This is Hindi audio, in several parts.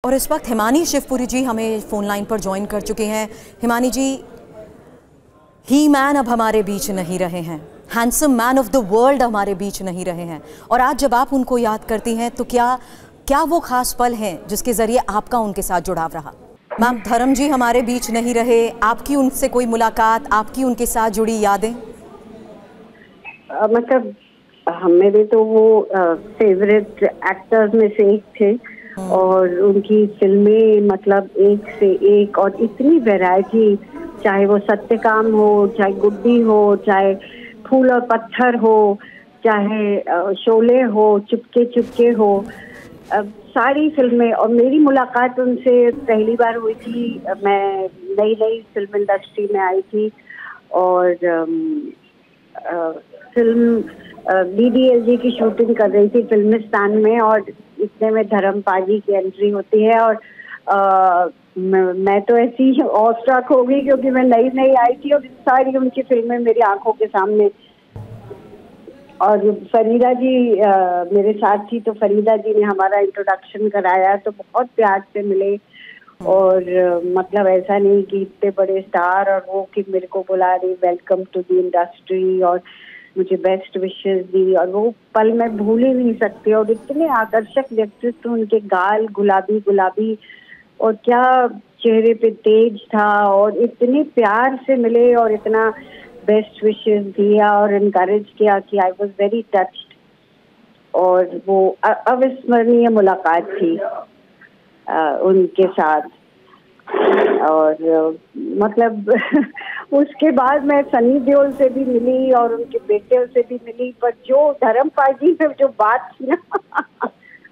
और इस वक्त हिमानी शिवपुरी जी हमें फ़ोन लाइन पर ज्वाइन कर चुके हैं। हिमानी जी, ही मैन अब हमारे बीच नहीं रहे हैं, handsome man of the world हमारे बीच नहीं रहे हैं, और आज जब आप उनको याद करती हैं तो क्या वो खास पल हैं जिसके ज़रिए आपका उनके साथ जुड़ाव रहा? मैम, धर्म जी हमारे बीच नहीं रहे, आपकी उनसे कोई मुलाकात, आपकी उनके साथ जुड़ी यादें? मतलब मेरे तो वो फेवरेट एक्टर्स में से एक थे और उनकी फिल्में मतलब एक से एक, और इतनी वैरायटी, चाहे वो सत्यकाम हो, चाहे गुड्डी हो, चाहे फूल और पत्थर हो, चाहे शोले हो, चुपके चुपके हो, सारी फिल्में। और मेरी मुलाकात उनसे पहली बार हुई थी, मैं नई नई फिल्म इंडस्ट्री में आई थी और फिल्म DDLJ की शूटिंग कर रही थी फिल्मिस्तान में, और इतने में धर्म पाजी की एंट्री होती है और मैं तो ऐसी ऑस्ट्रक हो गई क्योंकि मैं नई नई आई थी और सारी उनकी फिल्में मेरी आंखों के सामने। और फरीदा जी मेरे साथ थी, तो फरीदा जी ने हमारा इंट्रोडक्शन कराया, तो बहुत प्यार से मिले। और मतलब ऐसा नहीं कि इतने बड़े स्टार और वो कि मेरे को बुला रही वेलकम टू द इंडस्ट्री और मुझे बेस्ट विशेस दी, और वो पल मैं भूल ही नहीं सकती। और इतने आकर्षक व्यक्तित्व, उनके गाल गुलाबी गुलाबी और क्या चेहरे पे तेज था, और इतने प्यार से मिले और इतना बेस्ट विशेस दिया और इनकरेज किया कि आई वाज वेरी टच्ड। और वो अविस्मरणीय मुलाकात थी उनके साथ। और मतलब उसके बाद मैं सनी देओल से भी मिली और उनके बेटे से भी मिली, पर जो धर्म पाजी में जो बात थी ना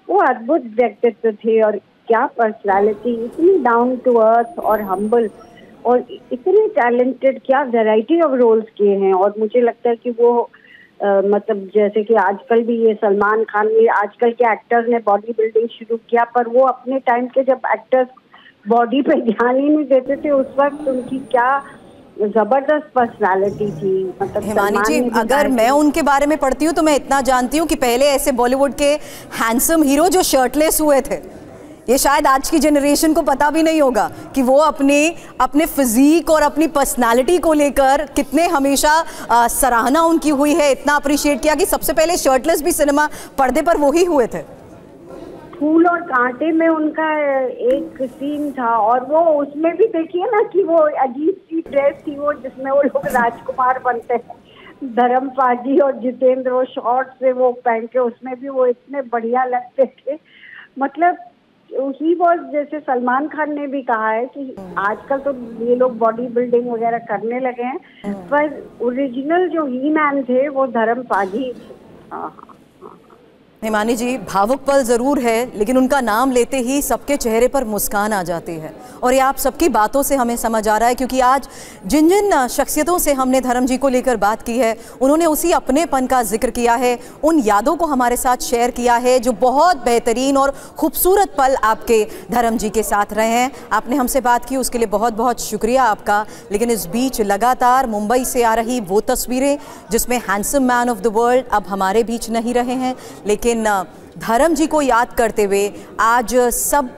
वो अद्भुत व्यक्तित्व थे, और क्या पर्सनालिटी, इतनी डाउन टू अर्थ और हम्बल, और इतने टैलेंटेड, क्या वैरायटी ऑफ रोल्स किए हैं। और मुझे लगता है कि वो मतलब जैसे कि आजकल भी ये सलमान खान, ये आजकल के एक्टर्स ने बॉडी बिल्डिंग शुरू किया, पर वो अपने टाइम के जब एक्टर्स बॉडी पे ध्यान ही नहीं देते थे, उस वक्त उनकी क्या जबरदस्त पर्सनालिटी थी। मतलब हिमानी जी, अगर मैं उनके बारे में पढ़ती हूँ तो मैं इतना जानती हूँ कि पहले ऐसे बॉलीवुड के हैंडसम हीरो जो शर्टलेस हुए थे, ये शायद आज की जनरेशन को पता भी नहीं होगा कि वो अपने फिजिक और अपनी पर्सनालिटी को लेकर कितने हमेशा सराहना उनकी हुई है, इतना अप्रिशिएट किया कि सबसे पहले शर्टलेस भी सिनेमा पर्दे पर वो ही हुए थे। फूल और कांटे में उनका एक सीन था, और वो उसमें भी देखिए ना कि वो अजीब सी ड्रेस थी वो जिसमें वो लोग राजकुमार बनते हैं, धर्म पाजी और जितेंद्र, वो शॉर्ट से वो पहन के, उसमें भी वो इतने बढ़िया लगते थे। मतलब ही वॉज, जैसे सलमान खान ने भी कहा है कि आजकल तो ये लोग बॉडी बिल्डिंग वगैरह करने लगे हैं, पर ओरिजिनल जो ही मैन थे वो धर्म पाजी थे। हिमानी जी, भावुक पल ज़रूर है, लेकिन उनका नाम लेते ही सबके चेहरे पर मुस्कान आ जाती है, और ये आप सबकी बातों से हमें समझ आ रहा है, क्योंकि आज जिन जिन शख्सियतों से हमने धर्म जी को लेकर बात की है, उन्होंने उसी अपनेपन का जिक्र किया है, उन यादों को हमारे साथ शेयर किया है, जो बहुत बेहतरीन और खूबसूरत पल आपके धर्म जी के साथ रहे हैं। आपने हमसे बात की, उसके लिए बहुत बहुत शुक्रिया आपका। लेकिन इस बीच लगातार मुंबई से आ रही वो तस्वीरें जिसमें handsome man of the world अब हमारे बीच नहीं रहे हैं, लेकिन धर्म जी को याद करते हुए आज सब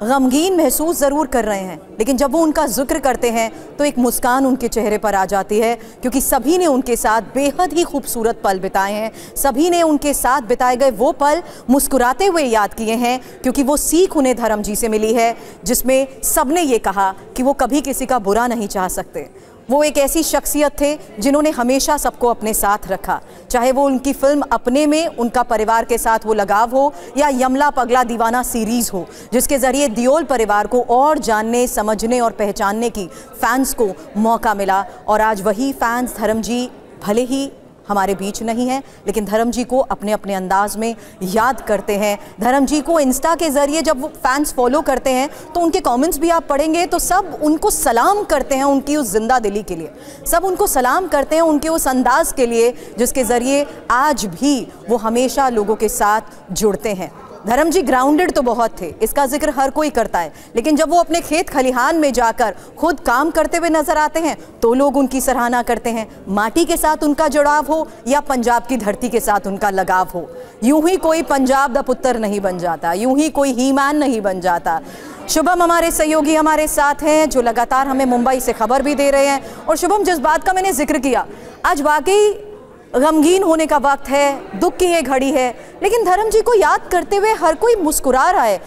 गमगीन महसूस ज़रूर कर रहे हैं, लेकिन जब वो उनका जिक्र करते हैं तो एक मुस्कान उनके चेहरे पर आ जाती है, क्योंकि सभी ने उनके साथ बेहद ही खूबसूरत पल बिताए हैं। सभी ने उनके साथ बिताए गए वो पल मुस्कुराते हुए याद किए हैं, क्योंकि वो सीख उन्हें धर्म जी से मिली है, जिसमें सबने ये कहा कि वो कभी किसी का बुरा नहीं चाह सकते। वो एक ऐसी शख्सियत थे जिन्होंने हमेशा सबको अपने साथ रखा, चाहे वो उनकी फिल्म अपने में उनका परिवार के साथ वो लगाव हो, या यमला पगला दीवाना सीरीज़ हो, जिसके ज़रिए दियोल परिवार को और जानने, समझने और पहचानने की फैंस को मौका मिला। और आज वही फैंस धर्म जी भले ही हमारे बीच नहीं हैं, लेकिन धर्म जी को अपने अपने अंदाज में याद करते हैं। धर्म जी को इंस्टा के ज़रिए जब वो फैंस फॉलो करते हैं तो उनके कमेंट्स भी आप पढ़ेंगे तो सब उनको सलाम करते हैं, उनकी उस जिंदा दिली के लिए। सब उनको सलाम करते हैं उनके उस अंदाज के लिए जिसके ज़रिए आज भी वो हमेशा लोगों के साथ जुड़ते हैं। धर्म जी ग्राउंडेड तो बहुत थे, इसका जिक्र हर कोई करता है, लेकिन जब वो अपने खेत खलिहान में जाकर खुद काम करते हुए नजर आते हैं तो लोग उनकी सराहना करते हैं। माटी के साथ उनका जुड़ाव हो या पंजाब की धरती के साथ उनका लगाव हो, यूं ही कोई पंजाब दा पुत्र नहीं बन जाता, यूं ही कोई हीमैन नहीं बन जाता। शुभम हमारे सहयोगी हमारे साथ हैं जो लगातार हमें मुंबई से खबर भी दे रहे हैं। और शुभम, जिस बात का मैंने जिक्र किया, आज वाकई गमगीन होने का वक्त है, दुख की ये घड़ी है, लेकिन धर्म जी को याद करते हुए हर कोई मुस्कुरा रहा है।